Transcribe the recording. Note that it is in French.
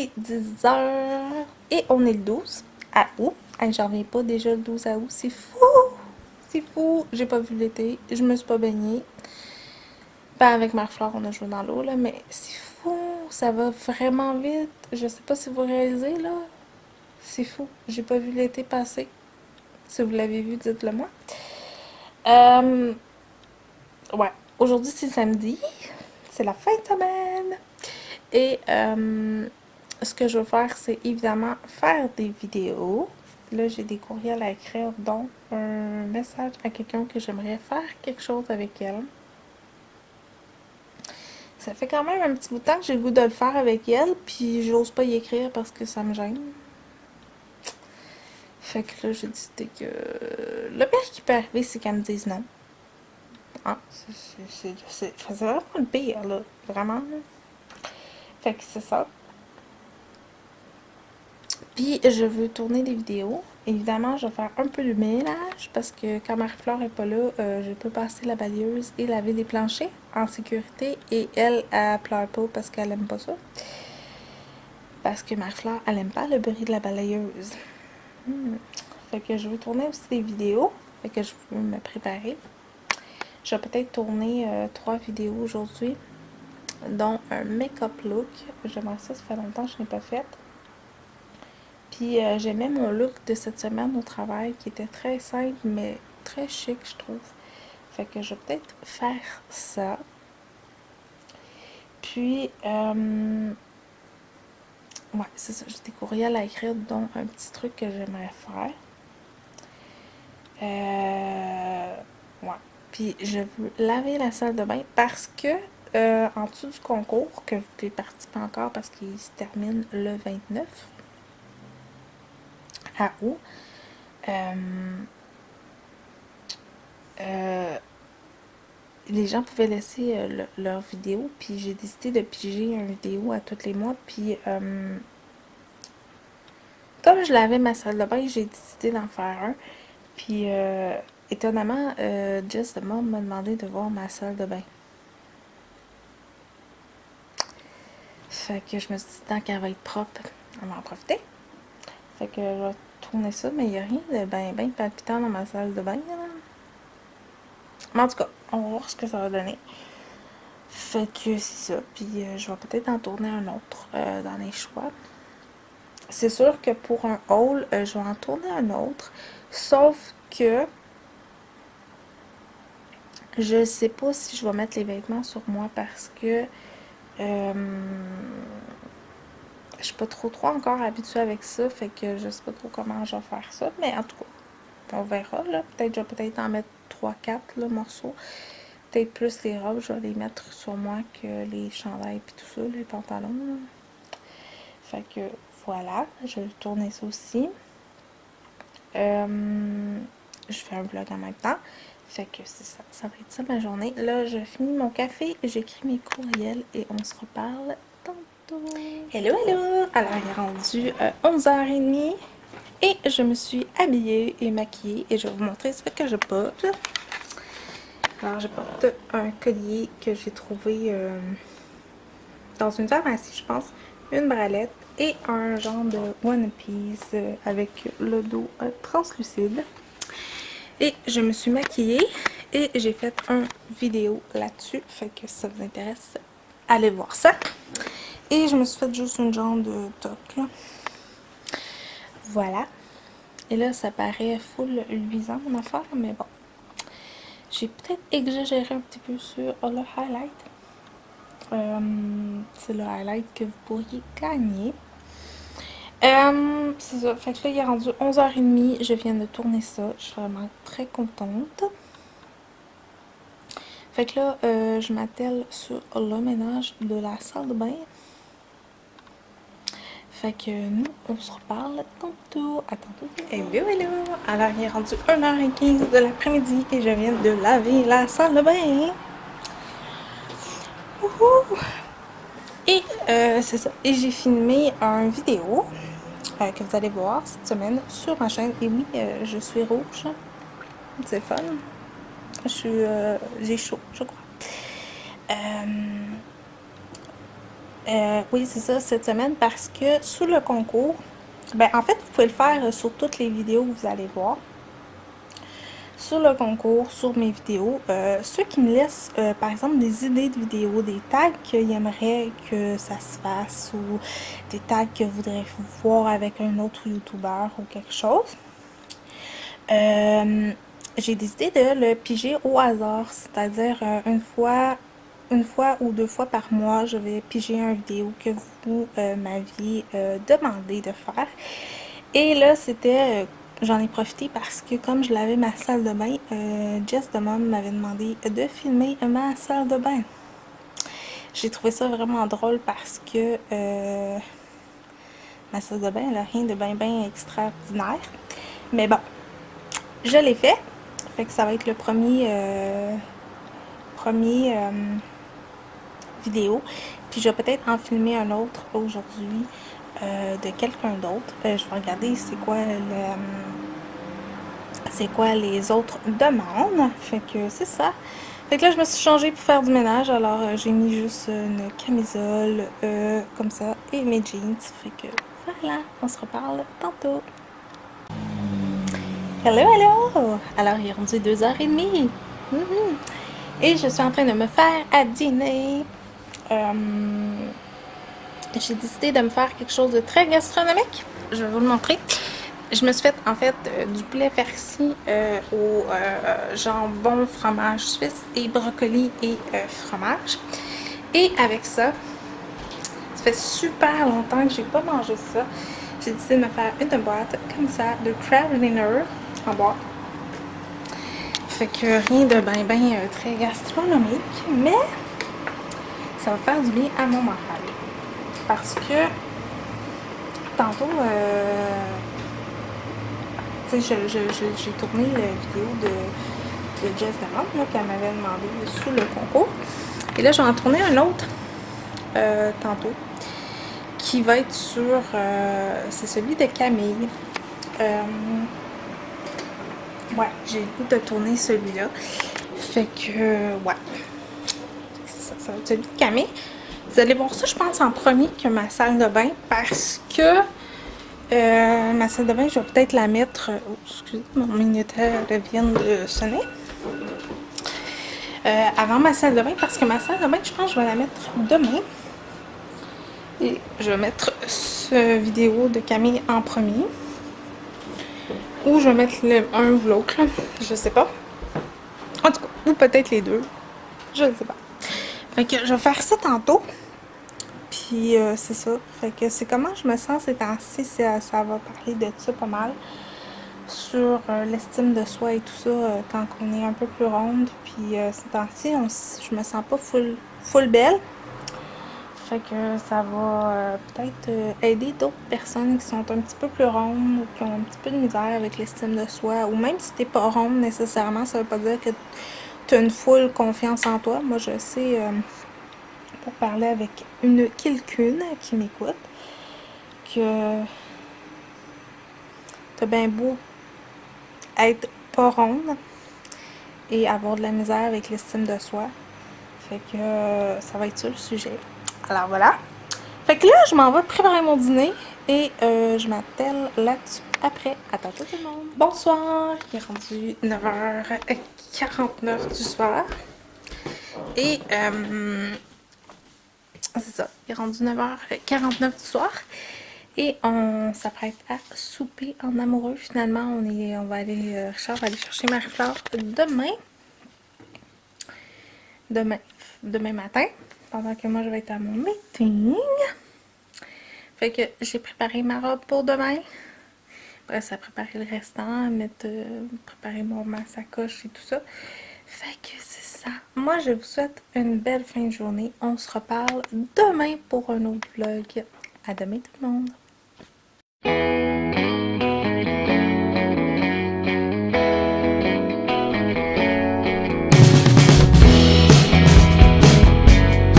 est 10h et on est le 12 août. Hey, j'en reviens pas déjà le 12 août, c'est fou! C'est fou! J'ai pas vu l'été, je me suis pas baignée. Ben avec Marie-Flore, on a joué dans l'eau, là, mais c'est fou! Ça va vraiment vite. Je sais pas si vous réalisez, là. C'est fou. J'ai pas vu l'été passer. Si vous l'avez vu, dites-le moi. Euh, ouais. Aujourd'hui, c'est samedi. C'est la fin de semaine. Et ce que je veux faire, c'est évidemment faire des vidéos. Là, j'ai des courriels à écrire, dont un message à quelqu'un que j'aimerais faire quelque chose avec elle. Ça fait quand même un petit bout de temps que j'ai le goût de le faire avec elle, puis j'ose pas y écrire parce que ça me gêne. Fait que là, j'ai décidé que le pire qui peut arriver, c'est qu'elle me dise non. Ah, c'est vraiment le pire, là. Vraiment, là. Fait que c'est ça. Puis je veux tourner des vidéos. Évidemment, je vais faire un peu de ménage parce que quand Marie-Flore n'est pas là, je peux passer la balayeuse et laver les planchers en sécurité. Et elle, elle pleure pas parce qu'elle aime pas ça. Parce que Marie-Flore, elle aime pas le bruit de la balayeuse. Fait que je veux tourner aussi des vidéos. Fait que je veux me préparer. Je vais peut-être tourner 3 vidéos aujourd'hui, dont un make-up look. J'aimerais ça fait longtemps que je n'ai pas fait. Puis j'aimais mon look de cette semaine au travail qui était très simple mais très chic, je trouve. Fait que je vais peut-être faire ça. Puis, ouais, c'est ça. J'ai des courriels à écrire, dont un petit truc que j'aimerais faire. Ouais. Puis je veux laver la salle de bain parce que en dessous du concours, que vous pouvez participer encore parce qu'il se termine le 29 août, les gens pouvaient laisser leur vidéo, puis j'ai décidé de piger une vidéo à tous les mois, puis comme je lavais ma salle de bain, j'ai décidé d'en faire un, puis étonnamment, Jess de Mom m'a demandé de voir ma salle de bain. Fait que je me suis dit, tant qu'elle va être propre, on va en profiter. Fait que je vais tourner ça, mais il n'y a rien de ben palpitant dans ma salle de bain, là. Mais en tout cas, on va voir ce que ça va donner. Fait que c'est ça. Puis je vais peut-être en tourner un autre dans les choix. C'est sûr que pour un haul, je vais en tourner un autre. Sauf que je sais pas si je vais mettre les vêtements sur moi parce que je suis pas trop encore habituée avec ça. Fait que je sais pas trop comment je vais faire ça. Mais en tout cas, on verra là. Peut-être je vais peut-être en mettre 3-4 morceaux. Peut-être plus les robes, je vais les mettre sur moi que les chandails puis tout ça, les pantalons. Là. Fait que voilà, je vais tourner ça aussi. Je fais un vlog en même temps. Fait que c'est ça, ça va être ça ma journée. Là, je finis mon café, j'écris mes courriels et on se reparle tantôt. Hello, hello! Alors, il est rendu 11h30 et je me suis habillée et maquillée et je vais vous montrer ce que je porte. Alors, je porte un collier que j'ai trouvé dans une pharmacie, je pense, une bralette et un genre de One Piece avec le dos translucide. Et je me suis maquillée et j'ai fait une vidéo là-dessus. Fait que si ça vous intéresse, allez voir ça. Et je me suis fait juste une genre de top là. Voilà. Et là, ça paraît full luisant mon affaire, mais bon. J'ai peut-être exagéré un petit peu sur le highlight. C'est le highlight que vous pourriez gagner. C'est ça. Fait que là, il est rendu 11h30. Je viens de tourner ça. Je suis vraiment très contente. Fait que là, je m'attelle sur le ménage de la salle de bain. Fait que nous, on se reparle tantôt. À tantôt. Et bien, hello! Alors, il est rendu 1h15 de l'après-midi et je viens de laver la salle de bain. Wouhou! Et c'est ça. Et j'ai filmé une vidéo que vous allez voir cette semaine sur ma chaîne. Et oui, je suis rouge. C'est fun. J'ai chaud, je crois. Oui, c'est ça, cette semaine, parce que sous le concours, ben en fait, vous pouvez le faire sur toutes les vidéos que vous allez voir. Sur le concours, sur mes vidéos, ceux qui me laissent, par exemple, des idées de vidéos, des tags qu'ils aimeraient que ça se fasse, ou des tags que vous voudrez voir avec un autre YouTuber ou quelque chose, j'ai décidé de le piger au hasard, c'est-à-dire une fois ou 2 fois par mois, je vais piger une vidéo que vous m'aviez demandé de faire. Et là, j'en ai profité parce que comme je lavais ma salle de bain, Jess de Mom m'avait demandé de filmer ma salle de bain. J'ai trouvé ça vraiment drôle parce que ma salle de bain, elle a rien de bien extraordinaire. Mais bon, je l'ai fait. Fait que ça va être le premier vidéo. Puis je vais peut-être en filmer un autre aujourd'hui de quelqu'un d'autre. Je vais regarder c'est quoi les autres demandes. Fait que c'est ça. Fait que là, je me suis changée pour faire du ménage. Alors, j'ai mis juste une camisole comme ça et mes jeans. Fait que voilà, on se reparle tantôt. Hello, hello! Alors, il est rendu 2h30. Et je suis en train de me faire à dîner. J'ai décidé de me faire quelque chose de très gastronomique. Je vais vous le montrer. Je me suis fait en fait du poulet farci au jambon, fromage suisse et brocoli et fromage. Et avec ça, ça fait super longtemps que j'ai pas mangé ça. J'ai décidé de me faire une boîte comme ça de crab dinner en boîte. Fait que rien de ben très gastronomique, mais ça va faire du bien à mon mental. Parce que tantôt, tu sais, j'ai tourné la vidéo de Jess Demont qu'elle m'avait demandé sous le concours. Et là, j'en ai tourné un autre tantôt qui va être sur... c'est celui de Camille. Ouais, j'ai le goût de tourner celui-là. Fait que, ouais. Ça va être celui de Camille. Vous allez voir ça, je pense, en premier que ma salle de bain parce que ma salle de bain, je vais peut-être la mettre... oh, excusez, mon minuteur vient de sonner. Avant ma salle de bain parce que ma salle de bain, je pense que je vais la mettre demain. Et je vais mettre ce vidéo de Camille en premier. Ou je vais mettre un ou l'autre, je sais pas. En tout cas, ou peut-être les deux. Je ne sais pas. Fait que je vais faire ça tantôt. Puis c'est ça. Fait que c'est comment je me sens ces temps-ci. Ça va parler de ça pas mal. Sur l'estime de soi et tout ça quand on est un peu plus ronde. Puis ces temps-ci, je me sens pas full belle. Fait que ça va peut-être aider d'autres personnes qui sont un petit peu plus rondes ou qui ont un petit peu de misère avec l'estime de soi. Ou même si t'es pas ronde nécessairement, ça veut pas dire que tu as une full confiance en toi. Moi, je sais, pour parler avec quelqu'une qui m'écoute, que t'as bien beau être pas ronde et avoir de la misère avec l'estime de soi. Fait que ça va être ça le sujet. Alors voilà. Fait que là, je m'en vais préparer mon dîner et je m'attelle là-dessus après. À tantôt tout le monde. Bonsoir, il est rendu 9h49 du soir. Et c'est ça, il est rendu 9h49 du soir. Et on s'apprête à souper en amoureux. Finalement, Richard va aller chercher Marie-Fleur demain matin. Pendant que moi, je vais être à mon meeting. Fait que j'ai préparé ma robe pour demain. Après ça, préparer le restant, préparer ma sacoche et tout ça. Fait que c'est ça. Moi, je vous souhaite une belle fin de journée. On se reparle demain pour un autre vlog. À demain tout le monde!